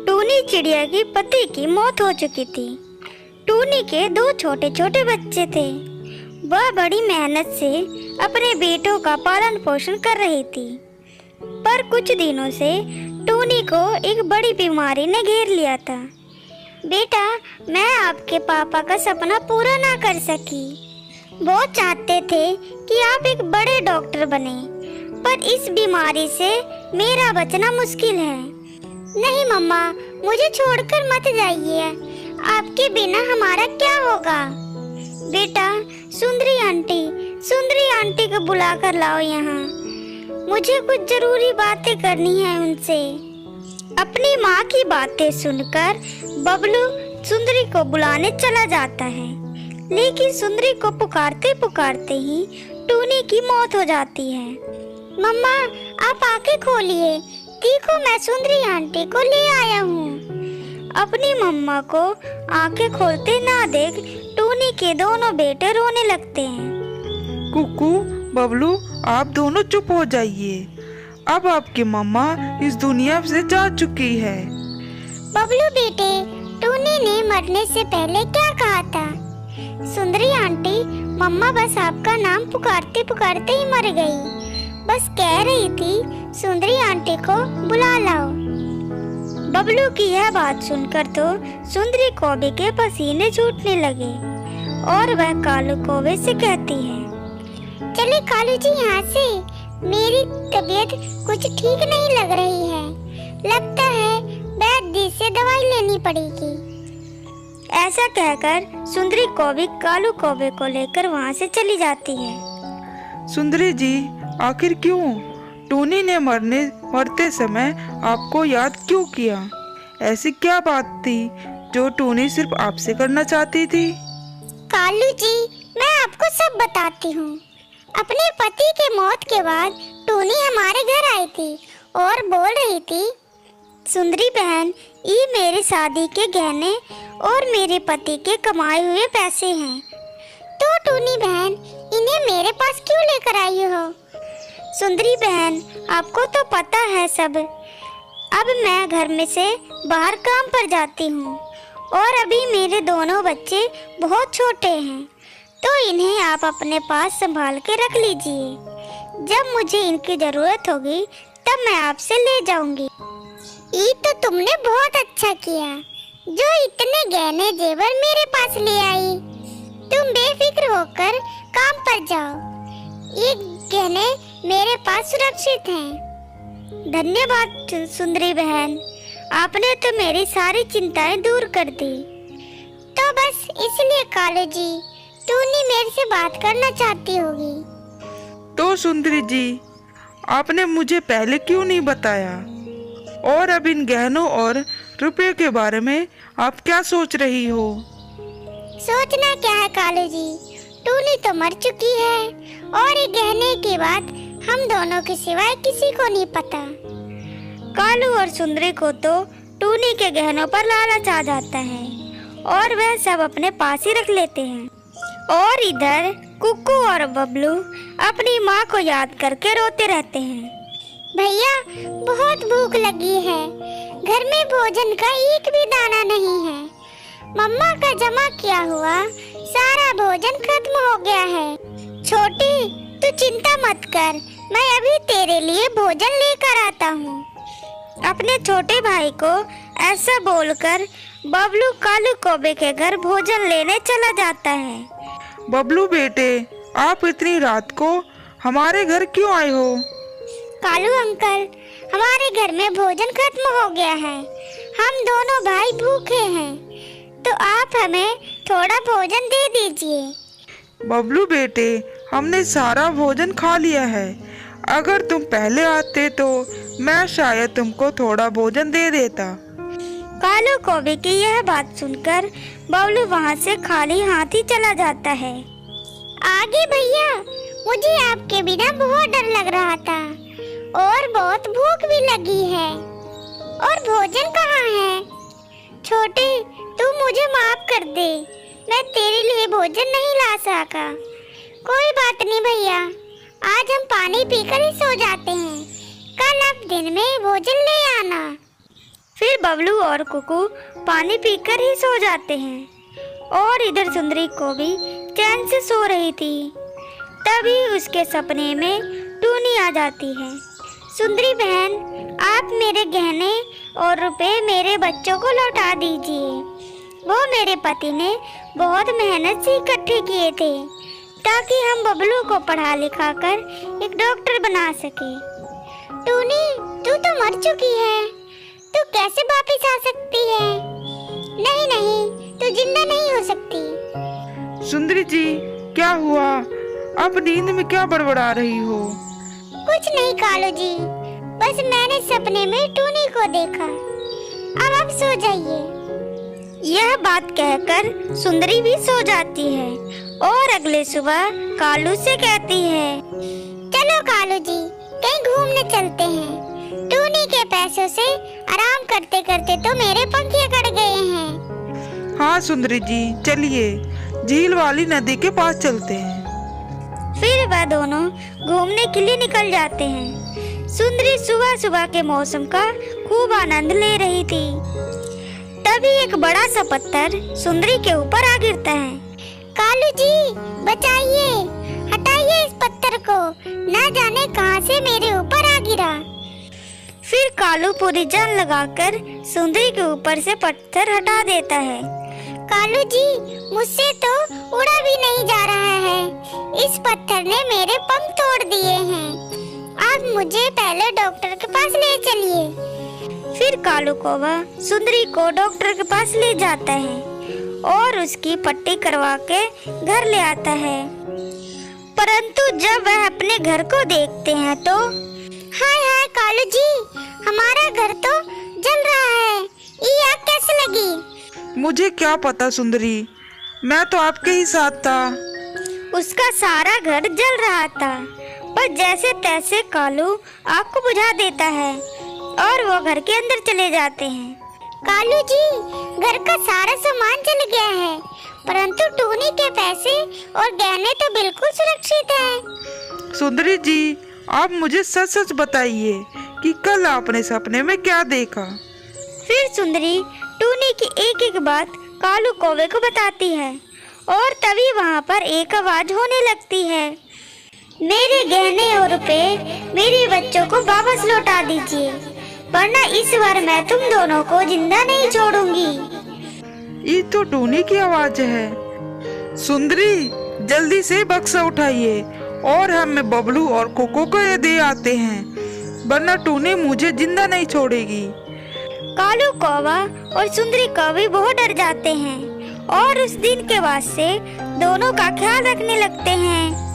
टूनी चिड़िया की पति की मौत हो चुकी थी। टूनी के 2 छोटे छोटे बच्चे थे। वह बड़ी मेहनत से अपने बेटों का पालन पोषण कर रही थी, पर कुछ दिनों से टूनी को एक बड़ी बीमारी ने घेर लिया था। बेटा, मैं आपके पापा का सपना पूरा ना कर सकी। वो चाहते थे कि आप एक बड़े डॉक्टर बने, पर इस बीमारी से मेरा बचना मुश्किल है। नहीं मम्मा, मुझे छोड़कर मत जाइए। आपके बिना हमारा क्या होगा? बेटा, सुंदरी आंटी को बुला कर लाओ यहाँ। मुझे कुछ जरूरी बातें करनी है उनसे। अपनी माँ की बातें सुनकर बबलू सुंदरी को बुलाने चला जाता है, लेकिन सुंदरी को पुकारते पुकारते ही टूनी की मौत हो जाती है। मम्मा, आप आंखें खोलिए, देखो मैं सुंदरी आंटी को ले आया हूँ। अपनी मम्मा को आंखें खोलते ना देख टूनी के दोनों बेटे रोने लगते हैं। कुकू, बबलू, आप दोनों चुप हो जाइए। अब आपकी मम्मा इस दुनिया से जा चुकी है। बबलू बेटे, टूनी ने मरने से पहले क्या कहा था? सुंदरी आंटी, मम्मा बस आपका नाम पुकारते पुकारते ही मर गई। बस कह रही थी सुंदरी आंटी को बुला लाओ। बबलू की यह बात सुनकर तो सुंदरी कौवे के पसीने छूटने लगे और वह कालू कौवे से कहती है, चलिए कालू जी यहाँ से, मेरी तबीयत कुछ ठीक नहीं लग रही है। लगता है वैद्य से दवाई लेनी पड़ेगी। ऐसा कहकर सुंदरी कौवी कालू कौवे को लेकर वहाँ से चली जाती है। सुंदरी जी, आखिर क्यों? टूनी ने मरते समय आपको याद क्यों किया? ऐसी क्या बात थी जो टूनी सिर्फ आपसे करना चाहती थी? कालू जी, मैं आपको सब बताती हूँ। अपने पति के मौत के बाद टूनी हमारे घर आई थी और बोल रही थी, सुंदरी बहन, ये मेरी शादी के गहने और मेरे पति के कमाए हुए पैसे हैं। तो टूनी बहन, इन्हें मेरे पास क्यों लेकर आई हो? सुंदरी बहन, आपको तो पता है सब। अब मैं घर में से बाहर काम पर जाती हूँ और अभी मेरे दोनों बच्चे बहुत छोटे हैं, तो इन्हें आप अपने पास संभाल के रख लीजिए। जब मुझे इनकी जरूरत होगी तब मैं आपसे ले जाऊंगी। ये तो तुमने बहुत अच्छा किया जो इतने गहने जेवर मेरे पास ले आई। तुम बेफिक्र होकर काम पर जाओ, ये गहने मेरे पास सुरक्षित हैं। धन्यवाद सुंदरी बहन, आपने तो मेरी सारी चिंताएं दूर कर दी। तो बस इसलिए कालू जी, टूनी मेरे से बात करना चाहती होगी। तो सुंदरी जी, आपने मुझे पहले क्यों नहीं बताया? और अब इन गहनों और रुपए के बारे में आप क्या सोच रही हो? सोचना क्या है कालू जी, टूनी तो मर चुकी है और ये गहने की बात हम दोनों के सिवाय किसी को नहीं पता। कालू और सुंदरी को तो टूनी के गहनों पर लालच आ जाता है और वह सब अपने पास ही रख लेते हैं। और इधर कुक्कू और बबलू अपनी माँ को याद करके रोते रहते हैं। भैया, बहुत भूख लगी है, घर में भोजन का एक भी दाना नहीं है। मम्मा का जमा किया हुआ सारा भोजन खत्म हो गया है। छोटी, तू चिंता मत कर, मैं अभी तेरे लिए भोजन लेकर आता हूँ। अपने छोटे भाई को ऐसा बोलकर बबलू कालू कौवे के घर भोजन लेने चला जाता है। बबलू बेटे, आप इतनी रात को हमारे घर क्यों आए हो? कालू अंकल, हमारे घर में भोजन खत्म हो गया है, हम दोनों भाई भूखे हैं, तो आप हमें थोड़ा भोजन दे दीजिए। बबलू बेटे, हमने सारा भोजन खा लिया है। अगर तुम पहले आते तो मैं शायद तुमको थोड़ा भोजन दे देता। कालू कौवे की यह बात सुनकर बबलू वहाँ से खाली हाथ ही चला जाता है। आगे भैया, मुझे आपके बिना बहुत डर लग रहा था और बहुत भूख भी लगी है। और भोजन कहाँ है? छोटे, तू मुझे माफ कर दे, मैं तेरे लिए भोजन नहीं ला सका। कोई बात नहीं भैया, आज हम पानी पीकर ही सो जाते हैं, कल आप दिन में भोजन ले आना। फिर बबलू और कुकू पानी पीकर ही सो जाते हैं और इधर सुंदरी को भी चैन से सो रही थी। तभी उसके सपने में टूनी आ जाती है। सुंदरी बहन, आप मेरे गहने और रुपए मेरे बच्चों को लौटा दीजिए। वो मेरे पति ने बहुत मेहनत से इकट्ठे किए थे ताकि हम बबलू को पढ़ा लिखा कर एक डॉक्टर बना सके। टूनी, तू तो मर चुकी है, तू कैसे वापस आ सकती है? नहीं नहीं, तू जिंदा नहीं हो सकती। सुंदरी जी, क्या हुआ? आप नींद में क्या बड़बड़ा रही हो? कुछ नहीं कालू जी, बस मैंने सपने में टूनी को देखा। अब आप सो जाइए। यह बात कहकर सुंदरी भी सो जाती है और अगले सुबह कालू से कहती है, चलो कालू जी, कहीं घूमने चलते हैं। टूनी के पैसों से आराम करते करते तो मेरे पंख कट गए हैं। हाँ सुंदरी जी, चलिए झील वाली नदी के पास चलते हैं। फिर वह दोनों घूमने के लिए निकल जाते हैं। सुंदरी सुबह सुबह के मौसम का खूब आनंद ले रही थी। तभी एक बड़ा सा पत्थर सुंदरी के ऊपर आ गिरता है। कालू जी, बचाइए, हटाइए इस पत्थर को, ना जाने कहां से मेरे ऊपर आ गिरा। फिर कालू पूरी जान लगाकर सुंदरी के ऊपर से पत्थर हटा देता है। कालू जी, मुझसे तो उड़ा भी नहीं जा रहा है, इस पत्थर ने मेरे पंख तोड़ दिए हैं। आप मुझे पहले डॉक्टर के पास ले चलिए। फिर कालू कौवा सुंदरी को डॉक्टर के पास ले जाता है और उसकी पट्टी करवा के घर ले आता है। परंतु जब वह अपने घर को देखते हैं तो हाय हाय कालू जी, हमारा घर तो जल रहा है, ये आग कैसे लगी? मुझे क्या पता सुंदरी, मैं तो आपके ही साथ था। उसका सारा घर जल रहा था, पर जैसे तैसे कालू आग को बुझा देता है और वो घर के अंदर चले जाते हैं। कालू जी, घर का सारा सामान जल गया है, परंतु टूनी के पैसे और गहने तो बिल्कुल सुरक्षित हैं। सुंदरी जी, आप मुझे सच सच बताइए कि कल आपने सपने में क्या देखा? फिर सुंदरी टूनी की एक एक बात कालू कौवे को बताती है और तभी वहाँ पर एक आवाज होने लगती है, मेरे गहने और रुपए मेरे बच्चों को वापस लौटा दीजिए, वरना इस बार मैं तुम दोनों को जिंदा नहीं छोड़ूंगी। ये तो टूनी की आवाज है। सुंदरी, जल्दी से बक्सा उठाइए और हमें बबलू और कोको को ये दे आते हैं, वरना टूनी मुझे जिंदा नहीं छोड़ेगी। कालू कौवा और सुंदरी कौवी बहुत डर जाते हैं और उस दिन के बाद से दोनों का ख्याल रखने लगते हैं।